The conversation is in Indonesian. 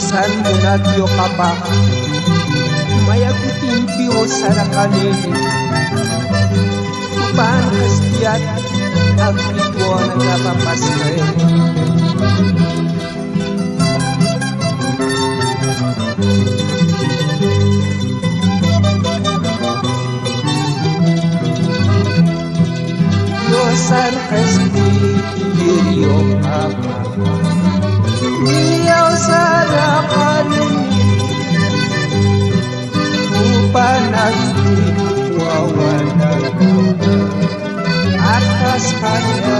san munadyo ka pa, mayagutin piyo sa nakanin. Upang kastiyan, ang ito ang nagpapaskay. Yosan kastiyo ka pa, iyaw sa nakanin. Upang nagtitwawalan atas kanya